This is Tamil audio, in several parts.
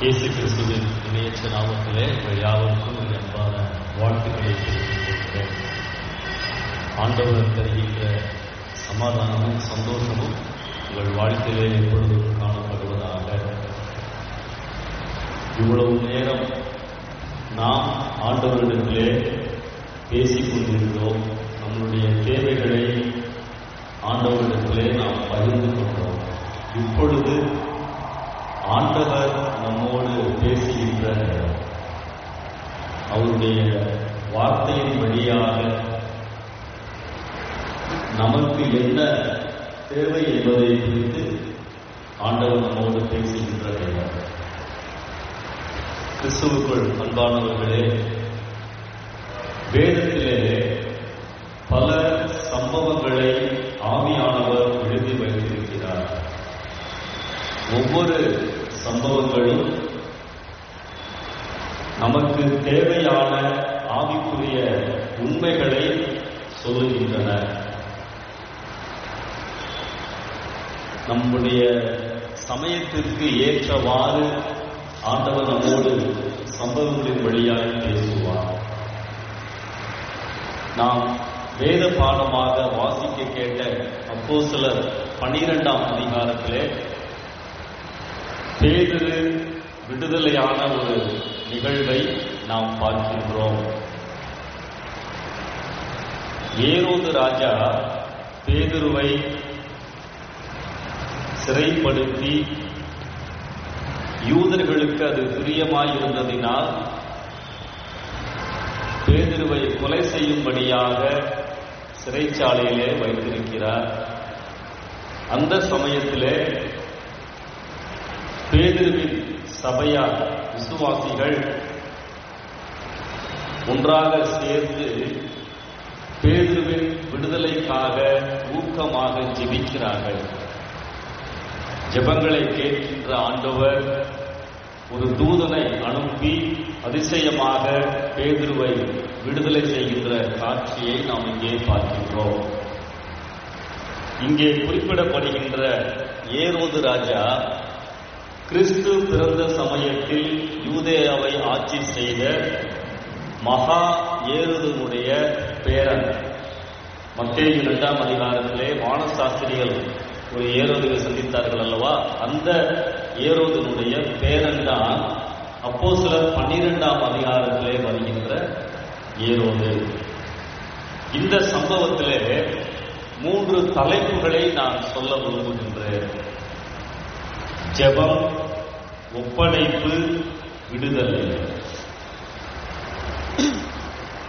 இயேசு கிறிஸ்துவின் இணையற்ற நாமத்திலே உங்கள் யாவருக்கும் என் அன்பான வாழ்த்துக்களை தெரிவித்துக் கொள்கிறேன். ஆண்டவர் தருகின்ற சமாதானமும் சந்தோஷமும் உங்கள் வாழ்க்கையிலே எப்பொழுதும் காணப்படுவதாக. இவ்வளவு நேரம் நாம் ஆண்டவரிடத்திலே பேசிக் கொண்டிருந்தோம். நம்முடைய தேவைகளை ஆண்டவரிடத்திலே நாம் பகிர்ந்து கொண்டோம். இப்பொழுது ஆண்டவர் நம்மோடு பேசுகின்ற அவருடைய வார்த்தையின் வழியாக நமக்கு என்ன தேவை என்பதை குறித்து ஆண்டவர் நம்மோடு பேசுகின்ற நேரம். கிறிஸ்துவுக்குள் அன்பானவர்களே, வேதத்திலே பல சம்பவங்களை ஆவியானவர் எழுதி வைத்திருக்கிறார். ஒவ்வொரு சம்பவங்களும் நமக்கு தேவையான ஆவிக்குரிய உண்மைகளை சொல்லுகின்றன. நம்முடைய சமயத்திற்கு ஏற்றவாறு ஆண்டவர் நம்மோடு சம்பவங்களின் வழியாக பேசுவார். நாம் வேத பாடமாக வாசிக்க கேட்ட அப்போஸ்தலர் 12ஆம் அதிகாரத்திலே பேதுரு விடுதலையான ஒரு நிகழ்வை நாம் பார்க்கின்றோம். ஏரோது ராஜா பேதுருவை சிறைப்படுத்தி, யூதர்களுக்கு அது பிரியமாயிருந்ததினால் பேதுருவை கொலை செய்யும்படியாக சிறைச்சாலையிலே வைத்திருக்கிறார். அந்த சமயத்திலே பேதுருவின் சபையார் விசுவாசிகள் ஒன்றாக சேர்ந்து பேதுருவின் விடுதலைக்காக ஊக்கமாக ஜெபிக்கிறார்கள். ஜெபங்களை கேட்கின்ற ஆண்டவர் ஒரு தூதனை அனுப்பி அதிசயமாக பேதுருவை விடுதலை செய்கின்ற காட்சியை நாம் இங்கே பார்க்கின்றோம். இங்கே குறிப்பிடப்படுகின்ற ஏரோது ராஜா கிறிஸ்து பிறந்த சமயத்தில் யூதேயாவை ஆட்சி செய்த மகா ஏரோதுனுடைய பேரன். மத்தேயு 2ஆம் அதிகாரத்திலே வானசாஸ்திரிகள் ஒரு ஏரோதுவை சந்தித்தார்கள் அல்லவா? அந்த ஏரோதுனுடைய பேரன் தான் அப்போஸ்தலர் 12ஆம் அதிகாரத்திலே வருகின்ற ஏரோது. இந்த சம்பவத்திலே 3 தலைப்புகளை நான் சொல்ல விரும்புகின்றேன்: ஜெபம், ஒப்படைப்பு, விடுதலை.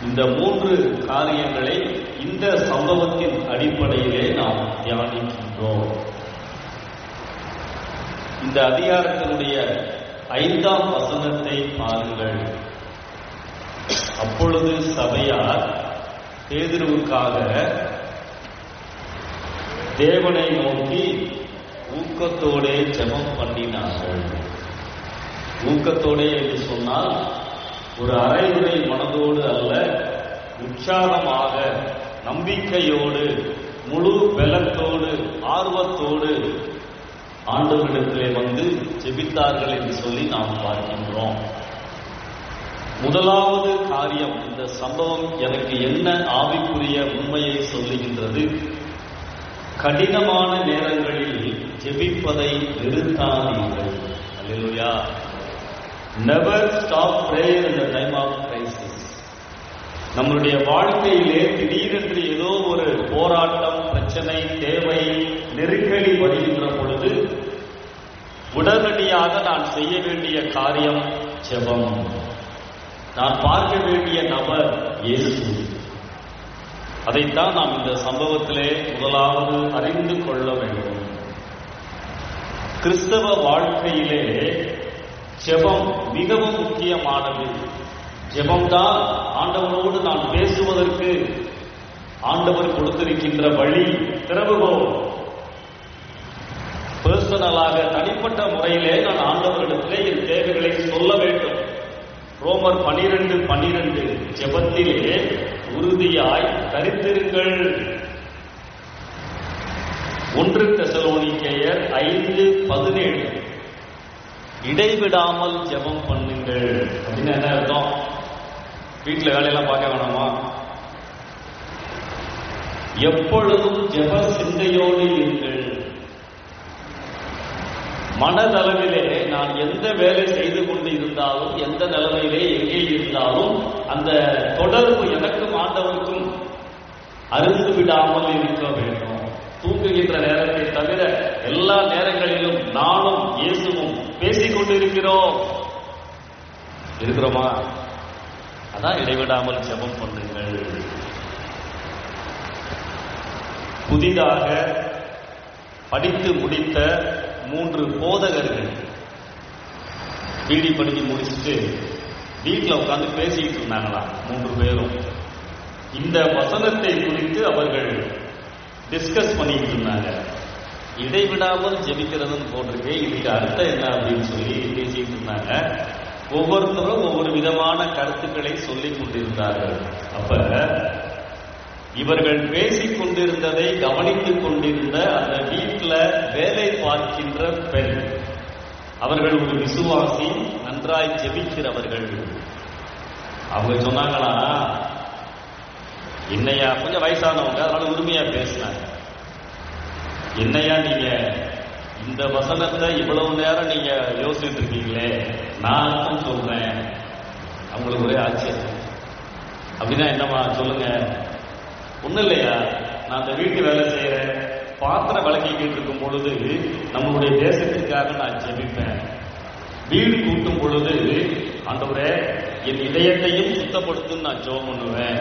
இந்த 3 காரியங்களை இந்த சம்பவத்தின் அடிப்படையிலே நாம் தியானிக்கின்றோம். இந்த அதிகாரத்தினுடைய 5ஆம் வசனத்தை பாருங்கள். அப்பொழுது சபையார் பேதுருவுக்காக தேவனை நோக்கி ஊக்கத்தோடே ஜெபம் பண்ணினார்கள். ஊக்கத்தோடே என்று சொன்னால் ஒரு அரைகுறை மனதோடு அல்ல, உற்சாகமாக, நம்பிக்கையோடு, முழு பலத்தோடு, ஆர்வத்தோடு ஆண்டவரிடத்திலே வந்து ஜெபித்தார்கள் என்று சொல்லி நாம் பார்க்கின்றோம். முதலாவது காரியம், இந்த சம்பவம் எனக்கு என்ன ஆவிக்குரிய உண்மையை சொல்லுகின்றது? கடினமான நேரங்களில் ஜெபிப்பதை நிறுத்தாதீர்கள். அல்லேலூயா. Never stop prayer in the time of crisis. நம்முடைய வாழ்க்கையிலே திடீரென்று ஏதோ ஒரு போராட்டம், பிரச்சனை, தேவை, நெருக்கடி வருகின்ற பொழுது உடனடியாக நான் செய்ய வேண்டிய காரியம் ஜெபம். நான் பார்க்க வேண்டிய நபர் இயேசு. அதைத்தான் நாம் இந்த சம்பவத்திலே முதலாவது அறிந்து கொள்ள வேண்டும். கிறிஸ்தவ வாழ்க்கையிலே ஜெபம் மிகவும் முக்கியமானது. ஜெபம்தான் ஆண்டவரோடு நான் பேசுவதற்கு ஆண்டவர் கொடுத்திருக்கின்ற வழி, திறவுகோல். பர்சனலாக, தனிப்பட்ட முறையிலே நான் ஆண்டவரிடத்திலே என் தேவைகளை சொல்ல வேண்டும். ரோமர் 12:12 ஜெபத்திலே உறுதியாய் தரித்திருங்கள். 1 தெசலோனிக்கேயர் 5:17 இடைவிடாமல் ஜெபம் பண்ணுங்கள் அப்படின்னு என்ன அர்த்தம்? வீட்டில் வேலையெல்லாம் பார்க்க வேணாமா? எப்பொழுதும் ஜெப சிந்தையோடு இருங்கள். மனதளவிலே நான் எந்த வேலை செய்து கொண்டு இருந்தாலும், எந்த நிலைமையிலே எங்கே இருந்தாலும், அந்த தொடர்பு எனக்கும் ஆண்டவருக்கும் அருந்து விடாமல் இருக்க வேண்டும். தூங்குகின்ற நேரத்தை தவிர எல்லா நேரங்களிலும் நானும் இயேசுவும் பேசிக் கொண்டிருக்கிறோம். இருக்கிறோமா? அதான் இடைவிடாமல் ஜெபம் பண்ணுங்கள். புதிதாக படித்து முடித்த 3 போதகர்கள் பிடி படித்து முடிச்சுட்டு வீட்டில் உட்கார்ந்து பேசிக்கிட்டு இருந்தாங்களாம். 3 பேரும் இந்த வசனத்தை குறித்து அவர்கள் டிஸ்கஸ் பண்ணிட்டு இருந்தாங்க. இடைவிடாமல் ஜெபிக்கிறதுன்னு போட்டிருக்கு, இதுக்கு அர்த்தம் என்ன அப்படின்னு சொல்லி பேசிட்டு இருந்தாங்க. ஒவ்வொருத்தரும் ஒவ்வொரு விதமான கருத்துக்களை சொல்லிக் கொண்டிருந்தார்கள். அப்ப இவர்கள் பேசிக் கொண்டிருந்ததை கவனித்துக் கொண்டிருந்த அந்த வீட்டில் வேலை பார்க்கின்ற பெண், அவர்கள் ஒரு விசுவாசி, நன்றாய் ஜெபிக்கிறவர்கள். அவங்க சொன்னாங்களா, என்னையா, கொஞ்சம் வயசானவங்க, அதனால உரிமையா பேசினாங்க. என்னையா நீங்க இந்த வசனத்தை இவ்வளவு நேரம் நீங்க யோசிச்சுட்டு இருக்கீங்களே, நான் அர்த்தம் சொல்றேன். அவங்களுக்கு ஒரே ஆச்சரியம். அப்படின்னா என்னமா சொல்லுங்க? ஒன்றும் இல்லையா, நான் அந்த வீட்டு வேலை செய்கிறேன், பாத்திரம் விளக்கிக்கிட்டு இருக்கும் பொழுது நம்மளுடைய தேசத்திற்காக நான் ஜெபிப்பேன். வீடு கூட்டும் பொழுது ஆண்டவரே என் இதயத்தையும் சுத்தப்படுத்தும் நான் ஜெபம் பண்ணுவேன்.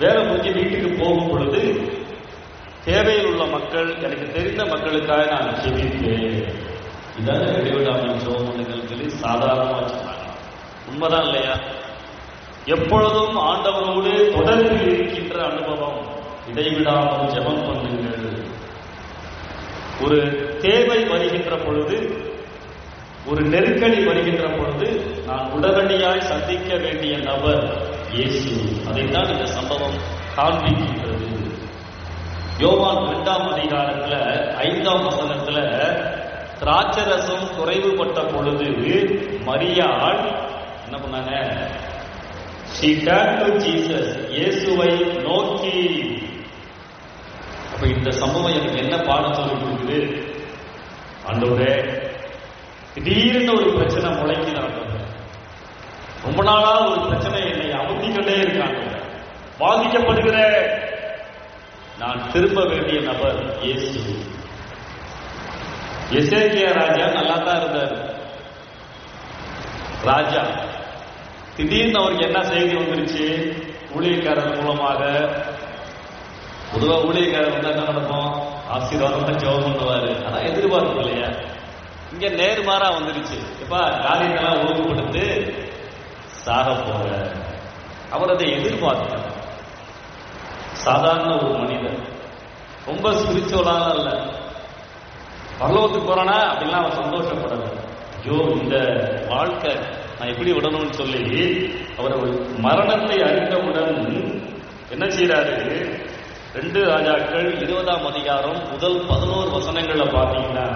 வேலை முடிஞ்சு வீட்டுக்கு போகும் பொழுது தேவையில் உள்ள மக்கள், எனக்கு தெரிந்த மக்களுக்காக நான் ஜெபிப்பேன். இதான் இடைவிடாமல் ஜெபம் பண்ணுங்கள் சொல்லி சாதாரணமாக சொன்னாங்க. உண்மைதான் இல்லையா? எப்பொழுதும் ஆண்டவரோடு தொடர்பில் இருக்கின்ற அனுபவம். இடைவிடாமல் ஜெபம் பண்ணுங்கள். ஒரு தேவை வருகின்ற பொழுது, ஒரு நெருக்கடி வருகின்ற பொழுது நான் உடனடியாய் சந்திக்க வேண்டிய நபர் இயேசு. அதைத்தான் இந்த சம்பவம் காண்பிக்கின்றது. யோவான் 2ஆம் அதிகாரத்துல 5ஆம் வசனத்துல திராட்சரசம் குறைவுபட்ட பொழுது மரியாள் என்ன பண்ணாங்க? She turned to Jesus. இயேசுவை நோக்கி. அப்ப இந்த சம்பவம் எனக்கு என்ன பாடம் சொல்லி கொடுக்குது? ஆண்டவரே, திடீர்னு ஒரு பிரச்சனை முளைக்கிறாங்க. ரொம்ப நாளா ஒரு பிரச்சனை என்னை அமுத்திக்கிட்டே இருக்காங்க. பாதிக்கப்படுகிற நான் திரும்ப வேண்டிய நபர் இயேசு. எசேக்கியா ராஜா நல்லா தான் இருந்தார். ராஜா திடீர்னு அவருக்கு என்ன செய்தி வந்துருச்சு? ஊழியக்காரர் மூலமாக. பொதுவாக ஊழியக்காரர் வந்து என்ன நடக்கும்? ஆசீர்வாதம் ஜெபம் பண்ணுவாரு. அதான் எதிர்பார்ப்பு இல்லையா? இங்க நேர்மாறா வந்துருச்சு. இப்ப காரியத்தெல்லாம் ஒழுங்குபடுத்து சாக போற. அவர் அதை எதிர்பார்க்கிறார். சாதாரண ஒரு மனிதன், ரொம்ப ஸ்பிரிச்சுவலான இல்ல. பரலோகத்துக்கு போறானா அப்படின்லாம் அவர் சந்தோஷப்படல. ஐயோ, இந்த வாழ்க்கை நான் எப்படி விடணும்னு சொல்லி அவர் மரணத்தை அறிந்தவுடன் என்ன செய்யறாரு? 2 ராஜாக்கள் 20ஆம் அதிகாரம் முதல் 11 வசனங்கள்ல பாத்தீங்கன்னா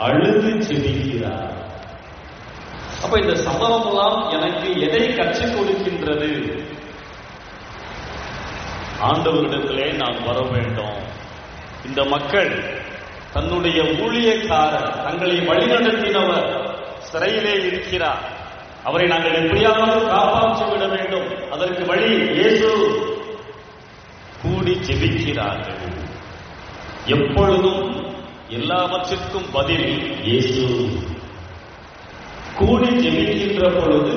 அழுது ஜெபிக்கிறார். அப்ப இந்த சம்பவம் எல்லாம் எனக்கு எதை கற்றுக் கொடுக்கின்றது? ஆண்டவரிடத்திலே நான் வர வேண்டும். இந்த மக்கள் தன்னுடைய ஊழியக்காரர், தங்களை வழிநடத்தினவர் சிறையிலே இருக்கிறார். அவரை நாங்கள் எப்படியாவது காப்பாற்றி விட வேண்டும். அதற்கு வழி இயேசு. கூடி ஜெபிக்கிறார்கள். எப்பொழுதும் எல்லாவற்றிற்கும் பதில் இயேசு. கூடி ஜெபிக்கின்ற பொழுது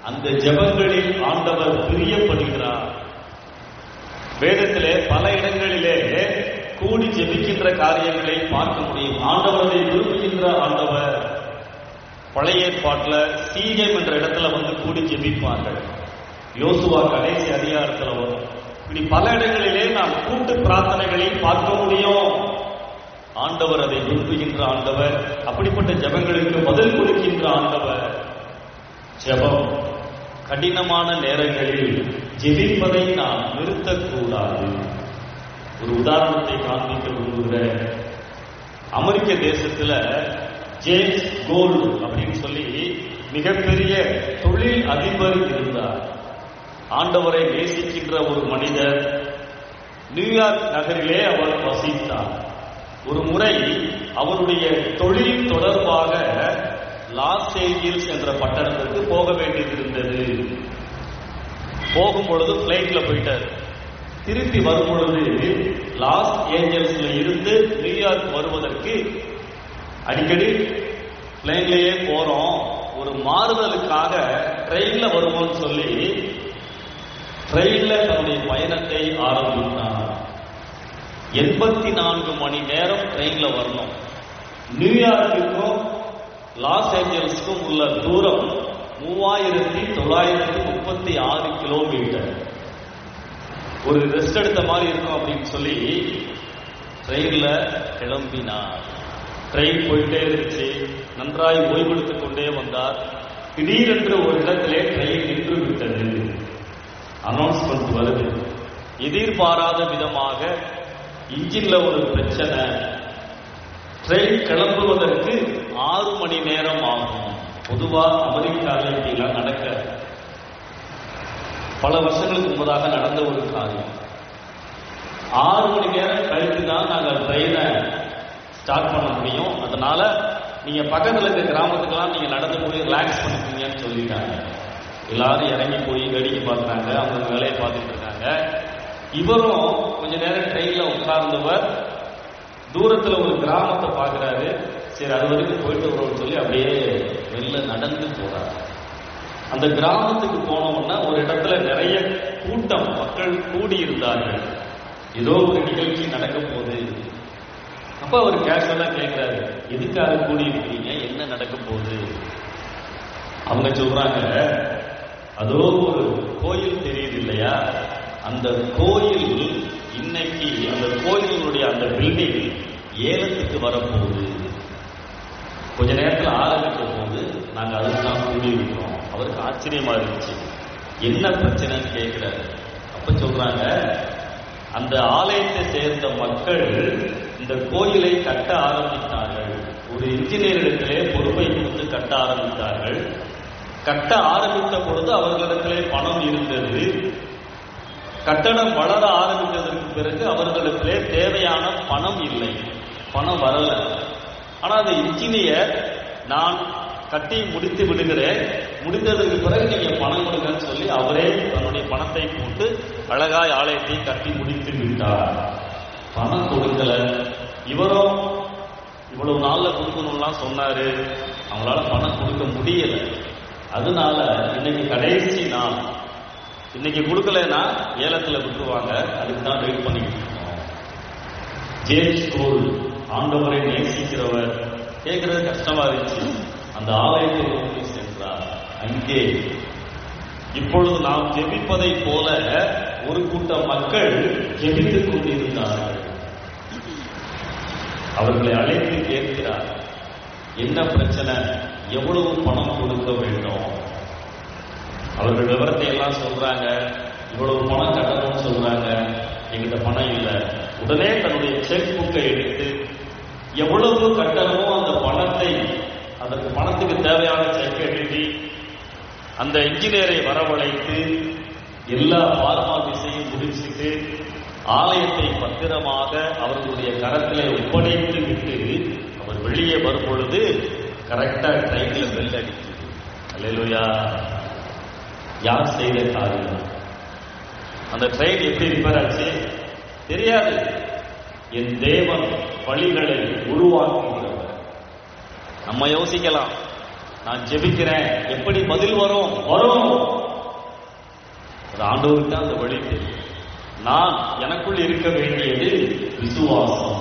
அந்த ஜெபங்களில் ஆண்டவர் பிரியப்படுகிறார். வேதத்திலே பல இடங்களிலே கூடி ஜெபிக்கின்ற காரியங்களை பார்க்க முடியும். ஆண்டவரை விரும்புகின்ற ஆண்டவர். பழைய ஏற்பாட்டில் சீகேம் என்ற இடத்துல வந்து கூடி ஜெபிப்பார்கள். யோசுவா கடைசி அதிகாரத்தில் வரும். இப்படி பல இடங்களிலே நாம் கூட்டு பிரார்த்தனைகளை பார்க்க முடியும். ஆண்டவர் அதை விரும்புகின்ற ஆண்டவர். அப்படிப்பட்ட ஜெபங்களுக்கு பதில் கொடுக்கின்ற ஆண்டவர். ஜெபம் கடினமான நேரங்களில் ஜெபிப்பதை நாம் நிறுத்தக்கூடாது. ஒரு உதாரணத்தை காண்பிக்க விரும்புகிற, அமெரிக்க தேசத்துல ஜேம்ஸ் கோல்டு அப்படின்னு சொல்லி மிகப்பெரிய தொழில் அதிபர் இருந்தார். ஆண்டவரை நேசிக்கின்ற ஒரு மனிதர். நியூயார்க் நகரிலே அவர் வசித்தார். ஒரு முறை அவருடைய தொழில் தொடர்பாக லாஸ் ஏஞ்சல்ஸ் என்ற பட்டணத்திற்கு போக வேண்டியது இருந்தது. போகும் பொழுது பிளைட்ல போயிட்டார். திருப்பி வரும் பொழுது லாஸ் ஏஞ்சல்ஸ்ல இருந்து நியூயார்க் வருவதற்கு அடிக்கடி பிளைன்லயே போறோம், ஒரு மாறுதலுக்காக ட்ரெயின்ல வருவோம்னு சொல்லி ட்ரெயின்ல தன்னுடைய பயணத்தை ஆரம்பித்தார். 84 மணி நேரம் ட்ரெயின்ல வரணும். நியூயார்க்குக்கும் லாஸ் ஏஞ்சல்ஸ்க்கும் உள்ள தூரம் 3936 கிலோமீட்டர். ஒரு ரெஸ்ட் எடுத்த மாதிரி இருக்கும் அப்படின்னு சொல்லி ட்ரெயின்ல கிளம்பினார். ட்ரெயின் போயிட்டே இருந்துச்சு. நன்றாய் ஓய்வெடுத்துக் கொண்டே வந்தார். திடீரென்று ஒரு இடத்திலே ட்ரெயின் நின்று விட்டது. அனௌன்ஸ்மெண்ட் வருது. எதிர்பாராத விதமாக இன்ஜின்ல ஒரு பிரச்சனை. ட்ரெயின் கிளம்புவதற்கு 6 மணி நேரம் ஆகும். பொதுவா அமெரிக்காவில் இப்படிலாம் நடக்க பல வருஷங்களுக்கு முன்பதாக நடந்த ஒரு காரியம். 6 மணி நேரம் கழித்து தான் நாங்கள் ட்ரெயினை ஸ்டார்ட் பண்ண முடியும். அதனால நீங்க பக்கத்தில் இருக்க கிராமத்துக்கெல்லாம் நீங்க நடந்து போய் ரிலாக்ஸ் பண்ணிப்பீங்கன்னு சொல்லிட்டாங்க. எல்லாரும் இறங்கி போய் வேடிக்கை பார்த்தாங்க. அவங்க வேலையை பார்த்துட்டு இருக்காங்க. இவரும் கொஞ்ச நேரம் ட்ரெயின்ல உட்கார்ந்தவர் தூரத்துல ஒரு கிராமத்தை பார்க்கிறாரு. சரி, அது வரைக்கும் போயிட்டு வரோம்னு சொல்லி அப்படியே வெளில நடந்து போறாரு. அந்த கிராமத்துக்கு போனோம்னா ஒரு இடத்துல நிறைய கூட்டம், மக்கள் கூடி இருந்தார்கள். ஏதோ ஒரு நிகழ்ச்சி நடக்க போகுது. அப்ப அவர் கேஷுவலா கேட்கிறாரு, எதுக்காக கூடி இருக்கிறீங்க, என்ன நடக்க போகுது? அவங்க சொல்றாங்க, அதோ ஒரு கோயில் தெரியுது இல்லையா, அந்த கோயில் இன்னைக்கு அந்த கோயிலுடைய அந்த பில்டிங் ஏலத்துக்கு வரப்போகுது. கொஞ்ச நேரத்தில் ஆரம்பிக்க போது நாங்க அதுதான் கூடி இருக்கிறோம். அவருக்கு ஆச்சரியமா இருந்துச்சு. என்ன பிரச்சனைன்னு கேட்கிறாரு. அப்ப சொல்றாங்க, அந்த ஆலயத்தை சேர்ந்த மக்கள் இந்த கோயிலை கட்ட ஆரம்பித்தார்கள். ஒரு இன்ஜினியரிடத்திலே பொறுப்பை கொடுத்து கட்ட ஆரம்பித்தார்கள். கட்ட ஆரம்பித்த பொழுது அவர்களிடத்திலே பணம் இருந்தது. கட்டடம் வளர ஆரம்பித்ததற்கு பிறகு அவர்களிடத்திலே தேவையான பணம் இல்லை, பணம் வரல. ஆனா அந்த இன்ஜினியர், நான் கட்டி முடித்து விடுகிறேன், முடிந்ததற்கு பிறகு நீங்க பணம் கொடுங்கன்னு சொல்லி அவரே தன்னுடைய பணத்தை போட்டு அழகாய் ஆலயத்தை கட்டி முடித்து விட்டார். பணம் கொடுக்கல. இவரும் இவ்வளவு நாள்ல கொடுக்கணும்லாம் சொன்னாரு. அவங்களால பணம் கொடுக்க முடியல. அதனால இன்னைக்கு கடைசி நாள், இன்னைக்கு கொடுக்கலன்னா ஏலத்துல விட்டுருவாங்க. அதுக்கு தான் வெயிட் பண்ணிட்டு இருக்கோம். ஜேம்ஸ் கோல்டு ஆண்டவரை நேசிக்கிறவர். கேட்கறது கஷ்டமா இருந்துச்சு. அந்த ஆலயத்தை நோக்கி சென்றார். அங்கே இப்பொழுது நாம் ஜெபிப்பதை போல ஒரு கூட்டம் மக்கள் ஜெபித்துக் கொண்டிருந்தார்கள். அவர்களை அழைத்து கேட்கிறார், என்ன பிரச்சனை, எவ்வளவு பணம் கொடுக்க வேண்டும்? அவர்கள் விவரத்தை எல்லாம் சொல்றாங்க. இவ்வளவு பணம் கட்டணும்னு சொல்றாங்க. எங்கிட்ட பணம் இல்லை. உடனே தன்னுடைய செக் புக்கை எடுத்து எவ்வளவு கட்டணமோ அந்த பணத்தை, அதற்கு பணத்துக்கு தேவையான செக் எழுதி அந்த இன்ஜினியரை வரவழைத்து எல்லா ஃபார்மாலிட்டிஸையும் முடிச்சுட்டு ஆலயத்தை பத்திரமாக அவர்களுடைய கரத்திலே ஒப்படைத்து விட்டு அவர் வெளியே வரும் பொழுது கரெக்டா ட்ரெயின்ல பெல் அடிக்குது. அல்லேலூயா! யார் செய்த காரியம்? அந்த ட்ரெயின் எப்படி ரிப்பேர் ஆச்சு தெரியாது. என் தேவன் வழிகளை உருவாக்குகிறவர். நம்ம யோசிக்கலாம், நான் ஜெபிக்கிறேன், எப்படி பதில் வரும்? வரும். ஆண்டவருக்கு அந்த வழி தெரியும். நான் எனக்குள் இருக்க வேண்டியது விசுவாசம்.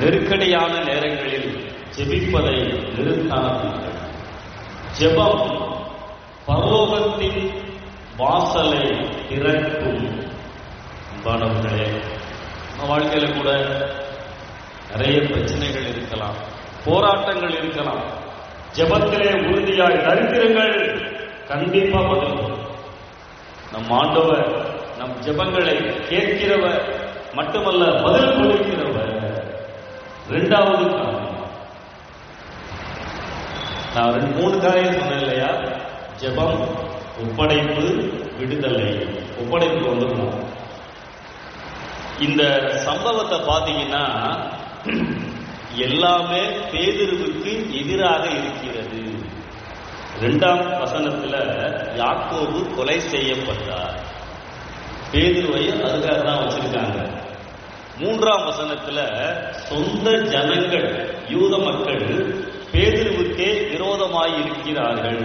நெருக்கடியான நேரங்களில் ஜெபிப்பதை நிறுத்தாதீர்கள். ஜெபம் பரலோகத்தின் வாசலை திறக்கும். அன்பானவர்களே, நம்ம வாழ்க்கையில கூட நிறைய பிரச்சனைகள் இருக்கலாம், போராட்டங்கள் இருக்கலாம். ஜெபத்திலே உறுதியாய் தரித்திருங்கள், கண்டிப்பா பதில். நம் ஆண்டவர் நம் ஜெபங்களை கேட்கிறவர் மட்டுமல்ல, பதில் கொடுக்கிறவர். இரண்டாவது காரணம், நான் 2-3 காரியம் சொன்னேன் இல்லையா? ஜெபம், ஒப்படைப்பு, விடுதலை. ஒப்படைப்பு வந்துடணும். இந்த சம்பவத்தை பார்த்தீங்கன்னா எல்லாமே பேதுருவுக்கு எதிராக இருக்கிறது. 2ஆம் வசனத்துல யாக்கோபு கொலை செய்யப்பட்டார். பேதுருவை அதுக்காக தான் வச்சிருக்காங்க. 3ஆம் வசனத்துல சொந்த ஜனங்கள், யூத மக்கள் பேதுருவுக்கே விரோதமாய் இருக்கிறார்கள்.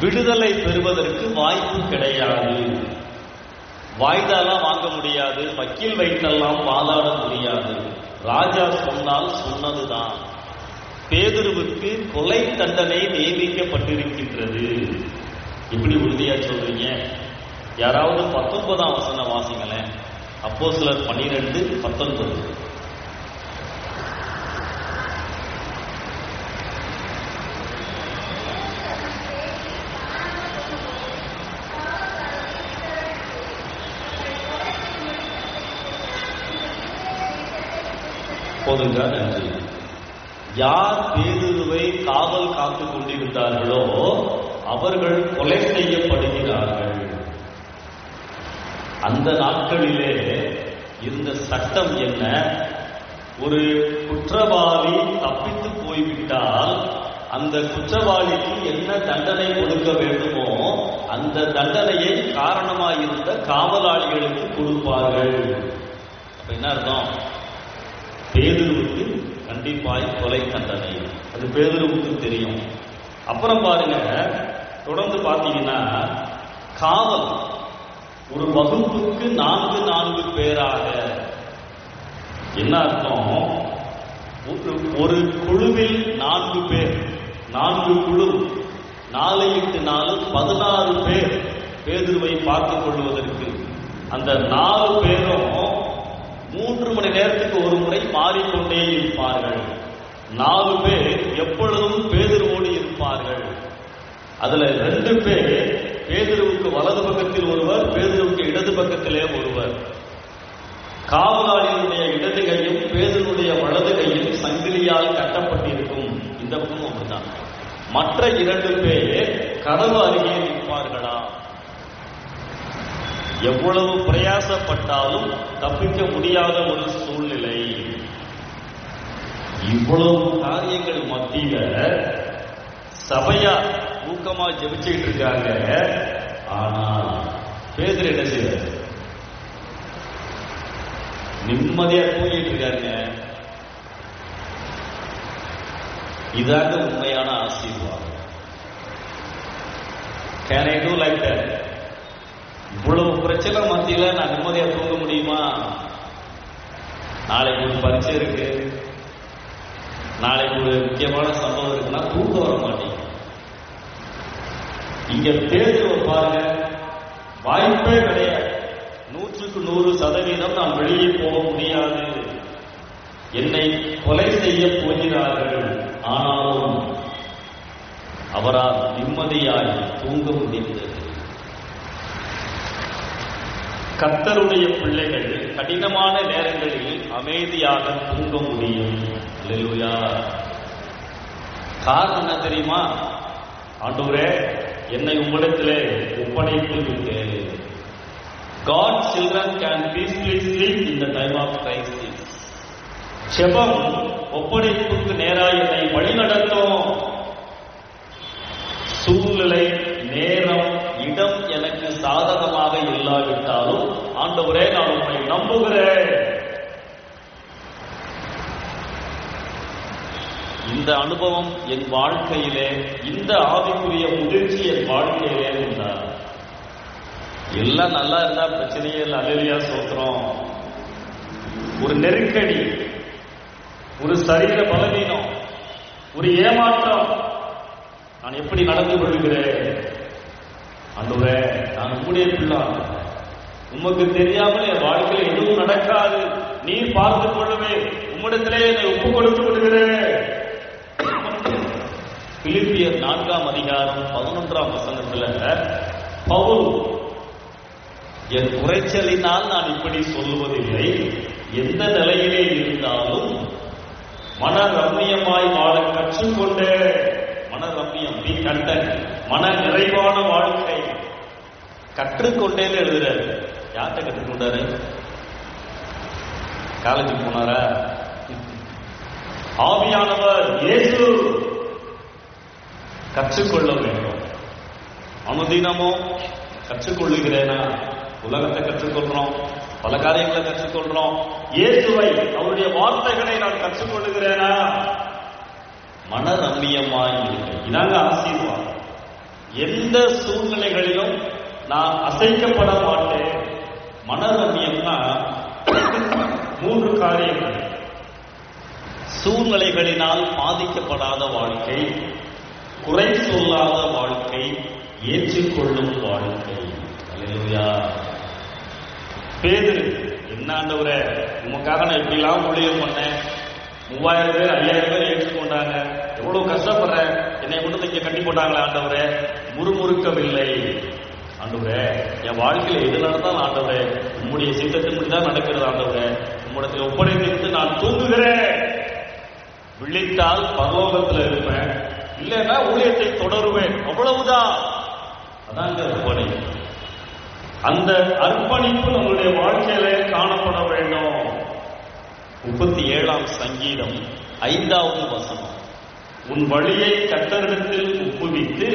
விடுதலை பெறுவதற்கு வாய்ப்பு கிடையாது. வாய்தாலாம் வாங்க முடியாது, வக்கீல் வைத்தெல்லாம் வாதாட முடியாது. ராஜா சொன்னால் சொன்னதுதான். பேதுருவுக்கு கொலை தண்டனை நியமிக்கப்பட்டிருக்கின்றது. இப்படி உறுதியா சொல்றீங்க? யாராவது 19ஆம் வசனம் வாசிங்களேன். அப்போஸ்தலர் 12:19. போதுங்க, நன்றி. யார் பேதுருவை காவல் காத்துக் கொண்டிருந்தார்களோ அவர்கள் கொலை செய்யப்படுகிறார்கள். அந்த நாட்களிலே இருந்த சட்டம் என்ன? ஒரு குற்றவாளி தப்பித்து போய்விட்டால் அந்த குற்றவாளிக்கு என்ன தண்டனை கொடுக்க வேண்டுமோ அந்த தண்டனையை காரணமாயிருந்த காவலாளிகளுக்கு கொடுப்பார்கள். அப்ப என்ன அர்த்தம்? பேதுருவுக்கு கண்டிப்பாய் கொலை தண்டனை. அது பேதுருவுக்கு தெரியும். அப்புறம் பாருங்க, தொடர்ந்து பார்த்தீங்கன்னா காவல் ஒரு வகுப்புக்கு 4 பேராக. என்ன அர்த்தம்? ஒரு குழுவில் 4 பேர், 4 குழு, 4x4 16 பேர் பேதுருவை பார்த்துக் கொள்வதற்கு. அந்த 4 பேரும் 3 மணி நேரத்துக்கு ஒரு முறை மாறிக்கொண்டே இருப்பார்கள். 4 பேர் எப்பொழுதும் பேதுருவோடு இருப்பார்கள். அதுல 2 பேர் பேதுருவுக்கு வலது பக்கத்தில் ஒருவர், பேதுருவுக்கு இடது பக்கத்திலே ஒருவர். காவலாளியுடைய இடது கையும் பேதுருவுடைய வலது கையும் சங்கிலியால் கட்டப்பட்டிருக்கும். இந்த பக்கம் அப்படிதான். மற்ற 2 பேர் கதவு அருகே நிற்பார்களா? எவ்வளவு பிரயாசப்பட்டாலும் தப்பிக்க முடியாத ஒரு சூழ்நிலை. இவ்வளவு காரியங்கள் மத்தியில சபையா ஊக்கமா ஜெபிச்சுட்டு இருக்காங்க. ஆனா பேதுரு என்ன செய்யறாரு? நிம்மதியா தூங்கிட்டு இருக்காருங்க. இதாங்க உண்மையான ஆசீர்வாதம். Can I do like that? இவ்வளவு பிரச்சனை மத்தியில நான் நிம்மதியா தூங்க முடியுமா? நாளைக்கு ஒரு பரீட்சை இருக்கு, நாளைக்கு ஒரு முக்கியமான சம்பவம் இருக்குன்னா தூங்க வர மாட்டேங்க. இங்க பேதுருவை பாருங்க, வாய்ப்பே கிடையாது. 100% நான் வெளியே போக முடியாது, என்னை கொலை செய்ய போகிறார்கள். ஆனாலும் அவரால் நிம்மதியாய் தூங்க முடிந்தது. கர்த்தருடைய பிள்ளைகள் கடினமான நேரங்களில் அமைதியாக தூங்க முடியும். அல்லேலூயா. காரணம் என்ன தெரியுமா? ஆண்டவரே, என்னை உம்மிடத்திலே ஒப்படைத்து விட்டேன். God's children can peacefully sleep in the time of crisis. ஜெபம் ஒப்படைப்புக்கு நேராக என்னை வழிநடத்தும். சூழ்நிலை, நேரம், இடம் எனக்கு சாதகமாக இல்லாவிட்டாலும் ஆண்டவரே, நான் உம்மை நம்புகிறேன். இந்த அனுபவம் என் வாழ்க்கையிலே, இந்த ஆவிக்குரிய முதிர்ச்சி என் வாழ்க்கையிலே உண்டார். எல்லாம் நல்லா இருந்தா பிரச்சனையே இல்லை. அல்லேலூயா, ஸ்தோத்திரம். ஒரு நெருக்கடி, ஒரு சரீர பலவீனம், ஒரு ஏமாற்றம், நான் எப்படி நடந்து கொள்கிறேன்? ஆண்டவரே, நான் உம்முடைய பிள்ளை, உமக்கு தெரியாமல் என் வாழ்க்கையில் எதுவும் நடக்காது, நீ பார்த்துக் கொள்ளுவே, உம்மிடத்திலே என்னை ஒப்புக் கொடுத்து விடுகிறேன். பிலிப்பியர் 4ஆம் அதிகாரம் 11ஆம் வசனத்துல பவுல், என் குறைச்சலினால் நான் இப்படி சொல்லுவதில்லை, எந்த நிலையிலே இருந்தாலும் மன ரம்மியமாய் வாழ கற்றுக்கொண்டே. மன ரம்மியம், பி கண்டன், மன நிறைவான வாழ்க்கை கற்றுக்கொண்டேன்னு எழுதுறாரு. யார்கிட்ட கற்றுக்கொண்டாரு? காலேஜுக்கு போனாரா? ஆவியானவர் இயேசு. கற்றுக்கொள்ள வேண்டும். அனுதினமும் கற்றுக்கொள்ளுகிறேனா? உலகத்தை கற்றுக்கொள்றோம், பல காரியங்களை கற்றுக்கொள்றோம். இயேசுவை, அவருடைய வார்த்தைகளை நான் கற்றுக்கொள்ளுகிறேனா? மன ரம்மியமாய் இருக்கு. இதாங்க ஆசீர்வாதம். எந்த சூழ்நிலைகளிலும் நான் அசைக்கப்பட மாட்டேன். மன ரம்மியம்னா 3 காரியங்கள். சூழ்நிலைகளினால் பாதிக்கப்படாத வாழ்க்கை, குறை சொல்லாத வாழ்க்கை, ஏற்றுக்கொள்ளும் வாழ்க்கை. அல்லேலூயா. பேதுரு, என்ன ஆண்டவரே, உமக்காக நான் இப்படிலாம் ஊழியம் பண்ணேன், 3000 பேர் 5000 பேர் ஏற்றுக்கொண்டாங்க, எவ்வளவு கஷ்டப்படுறேன், என்னை கொண்டு இங்க கட்டி போட்டாங்களே ஆண்டவரே, முறுமுறுக்கவில்லை. ஆண்டவரே, என் வாழ்க்கையில எது நடந்தாலும் ஆண்டவரே, உம்முடைய சித்தத்தின்படி தான் நடக்கிறது ஆண்டவரே, உம்முடத்தில் ஒப்படைத்து நான் தூங்குகிறேன். விழித்தால் பரலோகத்தில் இருப்பேன், இல்லைன்னா ஊழியத்தை தொடருவேன். அவ்வளவுதான். அதாங்க அர்ப்பணிப்பு. அந்த அர்ப்பணிப்பு நம்முடைய வாழ்க்கையில காணப்பட வேண்டும். 37ஆம் சங்கீதம் 5வது வசனம். உன் வழியை கர்த்தரிடத்தில் ஒப்புவித்து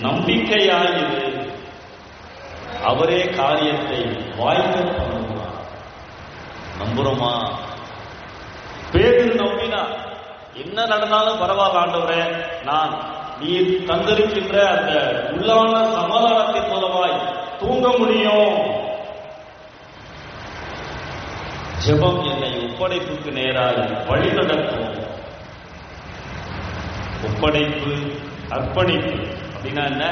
நம்பிக்கையாயிரு, அவரே காரியத்தை வாய்க்க பண்ணுவார். நம்புறோமா? பேதுரு நம்பினார். என்ன நடந்தாலும் பரவாயில்ல ஆண்டவரே, நான் நீர் தந்திருக்கின்ற அந்த உள்ளான சமாதானத்தின் மூலமாய் தூங்க முடியும். ஜெபம் என்னை ஒப்படைப்புக்கு நேராக வழி நடக்கும். ஒப்படைப்பு, அர்ப்பணிப்பு அப்படின்னா என்ன?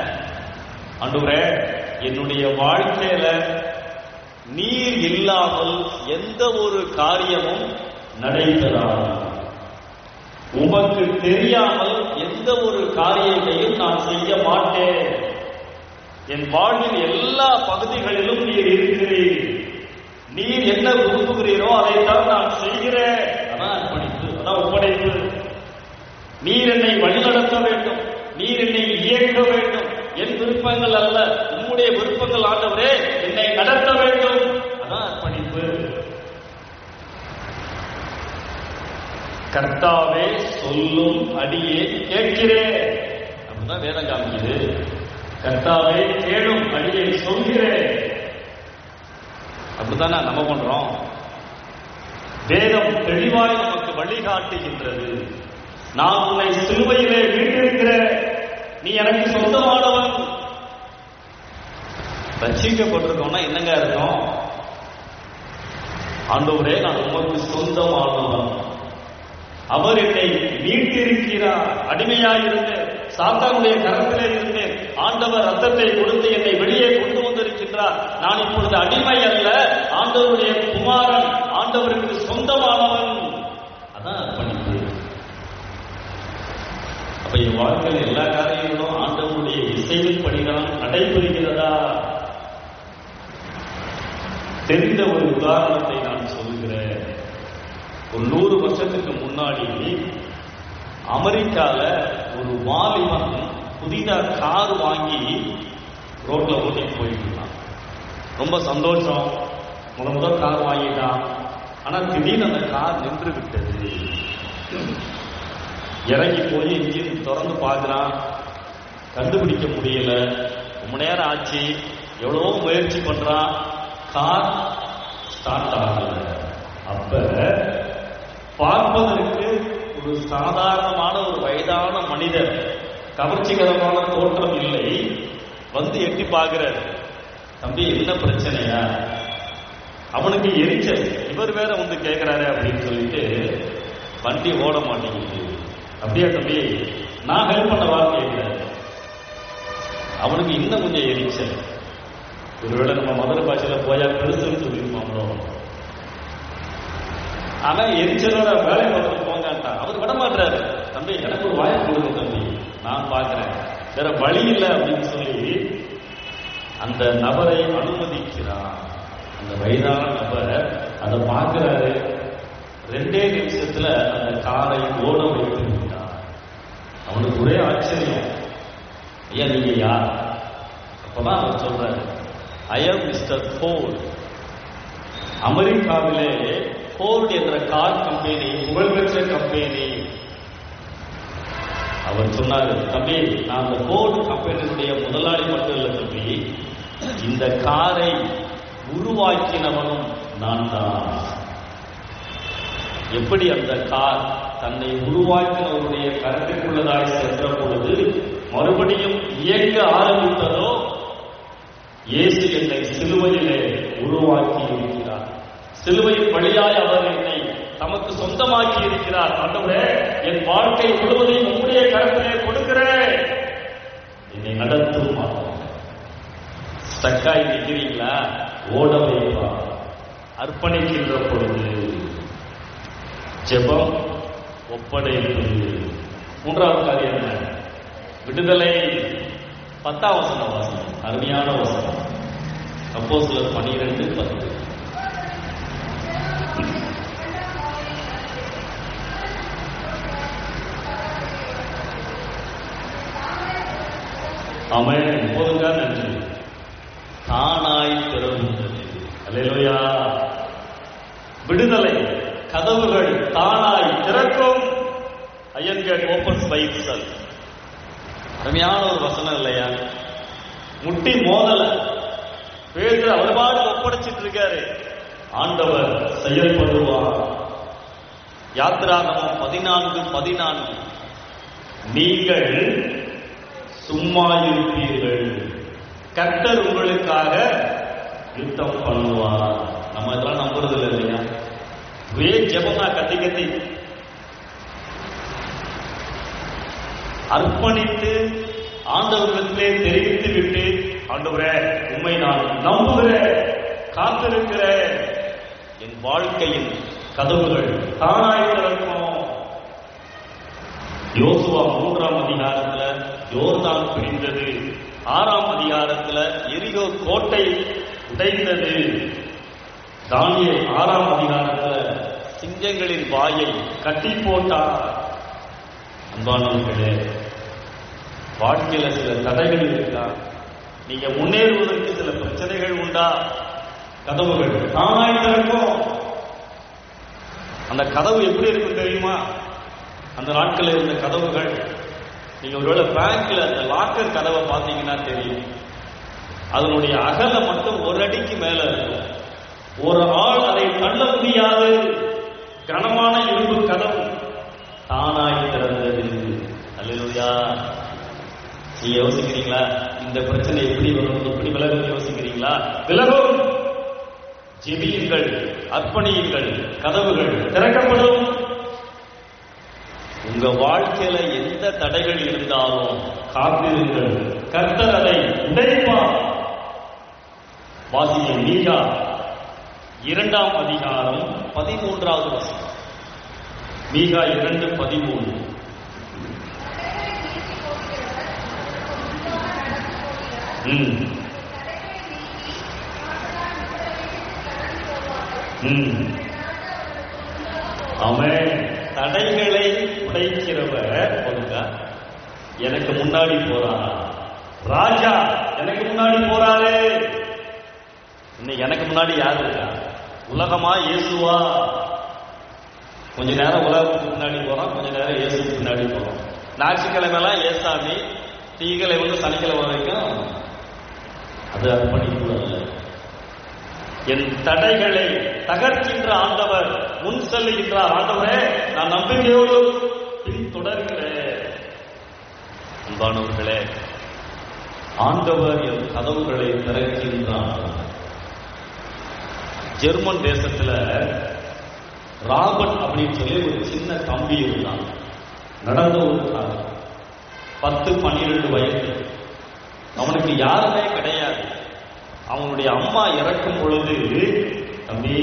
ஆண்டவரே, என்னுடைய வாழ்க்கையில நீர் இல்லாமல் எந்த ஒரு காரியமும் நடைபெறாது. உமக்கு தெரியாமல் எந்த ஒரு காரியத்தையும் நான் செய்ய மாட்டேன். என் வாழ்வின் எல்லா பகுதிகளிலும் நீர் இருக்கிறீர். நீர் என்ன விரும்புகிறீரோ அதைத்தான் நான் செய்கிறேன். அதான் அர்ப்பணிப்பு, அதான் ஒப்படைப்பு. நீர் என்னை வழிநடத்த வேண்டும், நீர் என்னை இயக்க வேண்டும். என் விருப்பங்கள் அல்ல, உம்முடைய விருப்பங்கள் ஆண்டவரே என்னை நடத்த வேண்டும். அதான் அர்ப்பணிப்பு. கர்த்தாவே சொல்லும் அடியே கேட்கிறேன் அப்படிதான் வேதம் காமிக்குது. கர்த்தாவே கேளும் அடியை சொல்கிறேன் அப்படித்தானே நம்ம பண்றோம். வேதம் தெளிவாய் நமக்கு வழிகாட்டுகின்றது. நான் உன்னை சிலுவையிலே மீட்டிருக்கிறேன், நீ எனக்கு சொந்தமானவன். ரட்சிக்கப்பட்டிருக்கோம்னா என்னங்க இருக்கும்? ஆண்டவரே, நான் உமக்கு சொந்தமானவன், அவர் என்னை மீட்டிருக்கிறார். அடிமையாயிருந்து சாத்தானுடைய கரத்திலே இருந்து ஆண்டவர் ரத்தத்தை கொடுத்து என்னை வெளியே கொண்டு வந்திருக்கின்றார். நான் இப்பொழுது அடிமை அல்ல, ஆண்டவருடைய குமாரன், ஆண்டவருக்கு சொந்தமானவன். அதான் அர்ப்பணிப்பு. அப்ப என் வாழ்க்கையில் எல்லா காரியங்களும் ஆண்டவருடைய இசைவின் படிதான் நடைபெறுகிறதா? தெரிந்த ஒரு உதாரணத்தை நான் சொல்கிறேன். ஒரு 100 வருஷத்துக்கு முன்னாடி அமெரிக்கால ஒரு வாலிபன் புதிதா கார் வாங்கி ரோட்ல ஓட்டிட்டு போயிட்டு இருந்தான். ரொம்ப சந்தோஷம், முதல் கார் வாங்கிட்டான். ஆனா திடீர்னு அந்த கார் நின்று விட்டது. இறங்கி போய் இன்ஜின் திறந்து பார்க்கிறான், கண்டுபிடிக்க முடியல. ரொம்ப நேரம் ஆச்சு, எவ்வளவோ முயற்சி பண்றான், கார் ஸ்டார்ட் ஆகல. அப்ப பார்ப்பதற்கு ஒரு சாதாரணமான ஒரு வயதான மனிதர், கவர்ச்சிகரமான தோற்றம் இல்லை, வந்து எட்டி பார்க்கிறார். தம்பி, என்ன பிரச்சனையா? அவனுக்கு எரிச்சல். இவர் வேற வந்து கேட்கிறாரு அப்படின்னு சொல்லிட்டு வண்டி ஓட மாட்டேங்குது. அப்படியே தம்பி, நான் ஹெல்ப் பண்ணவா கேட்கிறார். அவனுக்கு இன்னும் கொஞ்சம் எரிச்சல். ஒருவேளை நம்ம மதுரை பாஷையில போயா பெருசுன்னு சொல்லியிருப்பாங்களோ. ஆனா எரிச்சலோட வேலை பார்த்துட்டு போங்கட்டான். அவர் விட மாட்டாரு. தம்பி, எனக்கு ஒரு வாய்ப்பு கொடுங்க தம்பி, நான் பார்க்கிறேன், வேற வழி இல்லை அப்படின்னு சொல்லி அந்த நபரை அனுமதிக்கிறான். அந்த வயதான நபர் அதை பார்க்கிறாரு. 2 நிமிஷத்துல அந்த காரை ஓட வைத்து விட்டார். அவனுக்கு ஒரே ஆச்சரியம், ஐயா நீங்க யார்? அப்பதான் அவர் சொல்றாரு, ஐ ஆம் மிஸ்டர் ஃபோர்ட். அமெரிக்காவிலே ஃபோர்ட் என்ற கார் கம்பெனி புகழ்பெற்ற கம்பெனி. அவர் சொன்னாரு, தம்பி நான் அந்த ஃபோர்ட் கம்பெனியுடைய முதலாளி மட்டும் இல்லை தம்பி, இந்த காரை உருவாக்கினவனும் நான் தான். எப்படி அந்த கார் தன்னை உருவாக்கினவருடைய கருத்துக்குள்ளதாய் சென்ற பொழுது மறுபடியும் இயங்க ஆரம்பித்ததோ, இயேசு என்னை சிலுவையிலே உருவாக்கி இருக்கிறார். சிலுவையின் வழியாய் அவர் என்னை தமக்கு சொந்தமாக்கி இருக்கிறார். ஆண்டவரே, என் வாழ்க்கை முழுவதையும் உங்களுடைய கருத்திலே கொடுக்கிறேன், என்னை நடத்தும். ஸ்டக்காய் நிற்கிறீங்களா? ஓட வைப்பா. அர்ப்பணிக்கின்ற பொழுது ஜெபம், ஒப்படைப்பு. 3வது காரியம் என்ன? விடுதலை. 10ஆம் வசனம், அருமையான வசனம். அப்போஸ்தலர் 12:10. ஆமென். போதுங்க, நன்றி. தானாய் திறவுண்டது. அல்லேலூயா. விடுதலை கதவுகள் தானாய் திறக்கும். iron gate opens by itself. அருமையான ஒரு வசனம் இல்லையா? முட்டி மோதல, பேதுரு அவர் பாடு ஒப்படைச்சிட்டு இருக்காரு. ஆண்டவர் செயல்படுவார். யாத்திராகமம் 14:14, நீங்கள் சும்மா இருப்பீர்கள், கர்த்தர் உங்களுக்காக யுத்தம் பண்ணுவார். நம்ம இதெல்லாம் நம்புறது இல்லை இல்லையா? ஒரே ஜெபமா கத்தி கத்தி அர்ப்பணித்து ஆண்டவர்களுக்கு தெரிவித்து விட்டு, ஆண்டவரே உண்மை நான் நம்புகிறேன், காத்திருக்கிறேன், என் வாழ்க்கையின் கதவுகள் தானாய் திறக்கும். யோசுவா 3ஆம் அதிகாரத்துல யோர்தான் பிரிந்தது. 6ஆம் அதிகாரத்துல எரிகோ கோட்டை உடைந்தது. தானியேல் 6ஆம் அதிகாரத்துல சிங்கங்களின் வாயை கட்டி போட்டார். அன்பானவர்களே, வாழ்க்கையில சில தடைகள் இருக்கா? நீங்க முன்னேறுவதற்கு சில பிரச்சனைகள் உண்டா? கதவுகள் தானாய் திறக்கும். அந்த கதவு எப்படி இருக்கும் தெரியுமா? அந்த நாட்களில் இருந்த கதவுகள், நீங்க ஒருவேளை பேங்க்ல அந்த லாக்கர் கதவை பார்த்தீங்கன்னா தெரியும், அதனுடைய அகலம் மட்டும் 1 அடிக்கு மேல இருக்கும். ஒரு ஆள் அதை தள்ள முடியாது. கனமான இரும்பு கதவு தானாய் திறந்தது. அல்லேலூயா. நீங்க யோசிக்கிறீங்களா இந்த பிரச்சனை எப்படி வரும், எப்படி விலகும்? யோசிக்கிறீங்களா? விலகும். ஜெபியுங்கள், அர்ப்பணியுங்கள், கதவுகள் திறக்கப்படும். உங்க வாழ்க்கையில எந்த தடைகள் இருந்தாலும் காத்திருங்கள், கர்த்தர் அதை உடைப்பார். வாசிய மீகா 2ஆம் அதிகாரம் 13வது வசனம். மீகா 2:13. அவன் தடைகளை உடைக்கிறவர் எனக்கு முன்னாடி போறான். ராஜா எனக்கு முன்னாடி போறாரு. இன்னைக்கு எனக்கு முன்னாடி யாரு இருக்கா? உலகமா இயேசுவா? கொஞ்ச நேரம் உலகத்துக்கு முன்னாடி போறோம், கொஞ்ச நேரம் இயேசுக்கு முன்னாடி போறோம். ஞாயிற்றுக்கிழமைலாம் ஏசாமி, திங்கக்கிழமை சனிக்கிழமை வரைக்கும் அது அர்ப்பணிப்பு அல்ல. என் தடைகளை தகர்க்கின்ற ஆண்டவர் முன் செல்லுகின்றார். ஆண்டவரே, நான் நம்பிக்கையோடு பின்தொடர்கிறேன். அன்பானவர்களே, ஆண்டவர் என் கதவுகளை திறக்கின்றார். ஜெர்மன் தேசத்துல ராபர்ட் அப்படின்னு சொல்லி ஒரு சின்ன தம்பி இருந்தான். நடந்த ஒரு காலம், 10-12 வயது. அவனுக்கு யாருமே கிடையாது. அவனுடைய அம்மா இறக்கும் பொழுது, தம்பி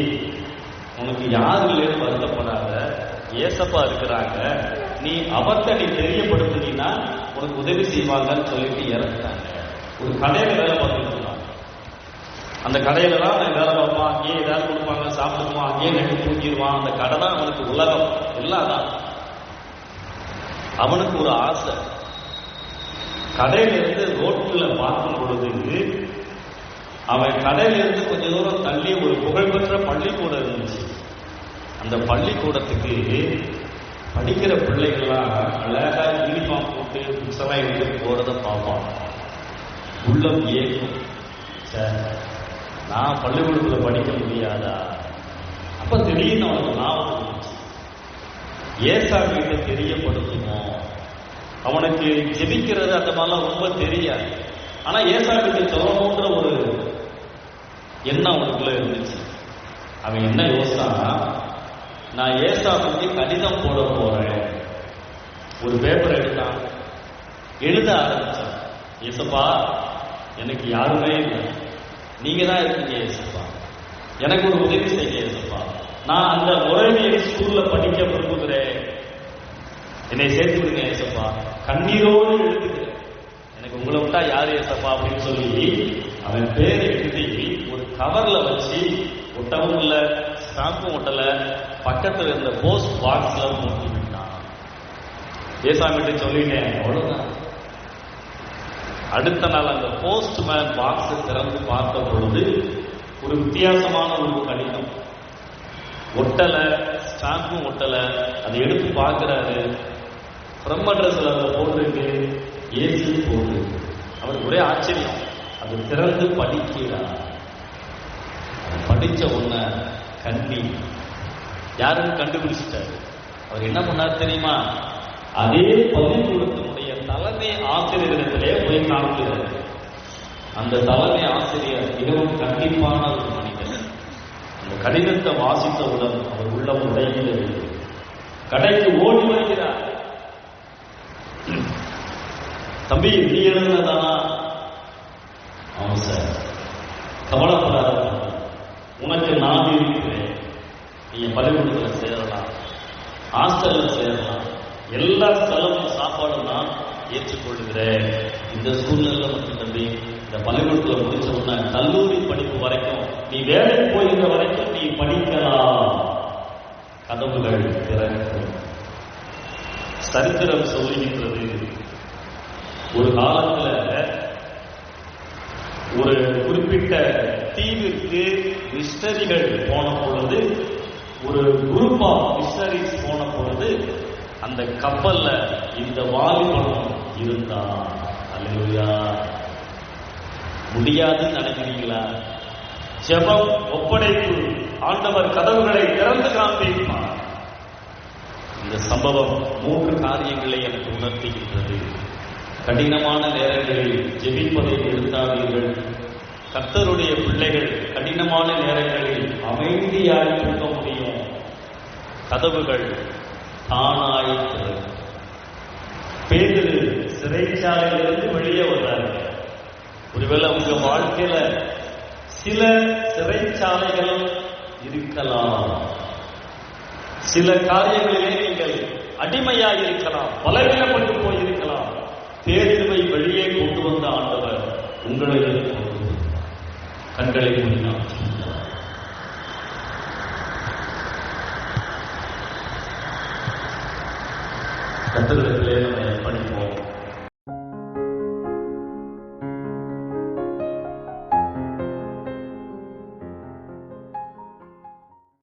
உனக்கு யாரும் இல்லைன்னு வருத்தப்படாத, ஏசப்பா இருக்கிறாங்க, நீ அவர்கிட்ட நீ தெரியப்படுத்தினா உனக்கு உதவி செய்வாங்கன்னு சொல்லிட்டு இறந்துட்டாங்க. ஒரு கடையில வேலை பார்த்துட்டு இருந்தான். அந்த கடையில தான் அவன் வேலை பார்ப்பான், அங்கேயே ஏதாவது கொடுப்பாங்க, சாப்பிடுவான், அங்கேயே நெட்டு தூங்கிடுவான். அந்த கடை தான் அவனுக்கு உலகம், எல்லாம் தான். அவனுக்கு ஒரு ஆசை, கடையில இருந்து ரோட்ல பார்க்கும் பொழுது அவன் கடையில இருந்து கொஞ்ச தூரம் தள்ளி ஒரு புகழ்பெற்ற பள்ளிக்கூடம் இருந்துச்சு. அந்த பள்ளிக்கூடத்துக்கு படிக்கிற பிள்ளைகள்லாம் அழகா யூனிஃபார்ம் போட்டு புக்ஸ் எல்லாம் எடுத்து போறத பார்ப்பான். உள்ளம் ஏற்கும், சார் நான் பள்ளிக்கூடத்துல படிக்க முடியாதா? அப்ப திடீர்னு அவனுக்கு ஞாபகம் இருந்துச்சு, ஏசாமிகிட்ட தெரியப்படுத்துமோ. அவனுக்கு ஜெபிக்கிறது அந்த மாதிரிலாம் ரொம்ப தெரியாது, ஆனா ஏசாமிகிட்ட சொல்லணுன்ற ஒரு எண்ணம் அவனுக்குள்ள இருந்துச்சு. அவன் என்ன யோசிச்சான்னா, நான் ஏசாமிக்கு கடிதம் போட போறேன். ஒரு பேப்பர் எடுத்தான், எழுத ஆரம்பிச்சான். ஏசப்பா, எனக்கு யாருமே இல்லை, நீங்க தான் இருக்கீங்க ஏசப்பா, எனக்கு ஒரு உதவி செய்ய ஏசப்பா, நான் அந்த மொரேவியன் ஸ்கூல்ல படிக்க விரும்புகிறேன், என்னை சேர்த்து விடுங்க ஏசப்பா, கண்ணீரோடு எழுதுகிறேன், எனக்கு உங்களை விட்டா யாரு ஏசப்பா அப்படின்னு சொல்லி அவன் பேரை எழுதி ஒரு கவர்ல வச்சு, ஒட்டவும் இல்லை, ஸ்டாம்பும் ஒட்டல, பக்கத்துல இருந்த போஸ்ட் பாக்ஸ்ல போட்டு விட்டான். ஏசாமிட்டு சொல்லிட்டேன், அவ்வளவுதான். அடுத்த நாள் அந்த போஸ்ட்மேன் பாக்ஸை திறந்து பார்த்த பொழுது ஒரு வித்தியாசமான ஒரு கடிதம், ஒட்டல, ஸ்டாம்பும் ஒட்டல. அதை எடுத்து பார்க்கிறாரு, ஃப்ரம் அட்ரஸ்ல அதை போட்டிருக்கு, ஏசு போட்டிருக்கு. அவருக்கு ஒரே ஆச்சரியம். அது திறந்து படிக்கிறார். படிச்ச உடனே கண்ணி யாருன்னு கண்டுபிடிச்சிட்டாரு. அவர் என்ன பண்ணார் தெரியுமா? அதே பள்ளிக்கூடத்தினுடைய தலைமை ஆசிரியரிடத்திலே போய் காண்கிறார். அந்த தலைமை ஆசிரியர் மிகவும் கண்டிப்பான ஒரு மனிதர். அந்த கடிதத்தை வாசித்தவுடன் அவர் உள்ளம் உடைகிறது. கடைக்கு ஓடி வருகிறார். தம்பி, நீ எழுதுனதானா? ஆமா சார். கவலைப்படாத, உனக்கு நான் இருக்கிறேன், நீங்க பள்ளிக்கூடத்தில் சேரலாம், ஹாஸ்டல்ல சேரலாம், எல்லா செலவும் சாப்பாடும் நான் ஏற்றுக்கொள்கிறேன். இந்த சூழ்நிலை மட்டும் தம்பி, இந்த பள்ளிக்கூடத்தில் முடிச்ச உடனே கல்லூரி படிப்பு வரைக்கும், நீ வேலைக்கு போகிற வரைக்கும் நீ படிக்கலாம், கதவுகள் திறக்கும். சரித்திரம் சொல்லுகின்றது, ஒரு காலத்துல ஒரு குறிப்பிட்ட தீவிற்கு மிஷனரிகள் போன பொழுது, ஒரு குரூப் ஆஃப் மிஷனரிஸ் போன பொழுது, அந்த கப்பல்ல இந்த வாலிபனும் இருந்தான். அல்லேலூயா. முடியாதுன்னு நினைக்கிறீங்களா? ஜெபம், ஒப்படைப்பு, ஆண்டவர் கதவுகளை திறந்து காண்பிப்பார். இந்த சம்பவம் 3 காரியங்களை எனக்கு உணர்த்துகின்றது. கடினமான நேரங்களில் ஜெபிப்பதை நிறுத்தாதீர்கள். கர்த்தருடைய பிள்ளைகள் கடினமான நேரங்களில் அமைதியாய் தூங்க முடியும். கதவுகள் தானாய் திறக்கும். பேதுரு சிறைச்சாலையிலிருந்து வெளியே வர்றாரு. ஒருவேளை உங்க வாழ்க்கையில சில சிறைச்சாலைகள் இருக்கலாம். சில காரியங்களிலே நீங்கள் அடிமையாக இருக்கலாம், பலவீனப்பட்டு போயிருக்கலாம். பேதுருவை வெளியே கொண்டு வந்த ஆண்டவர் உங்களை கண்களை மூடினார். கர்த்தரிடத்திலே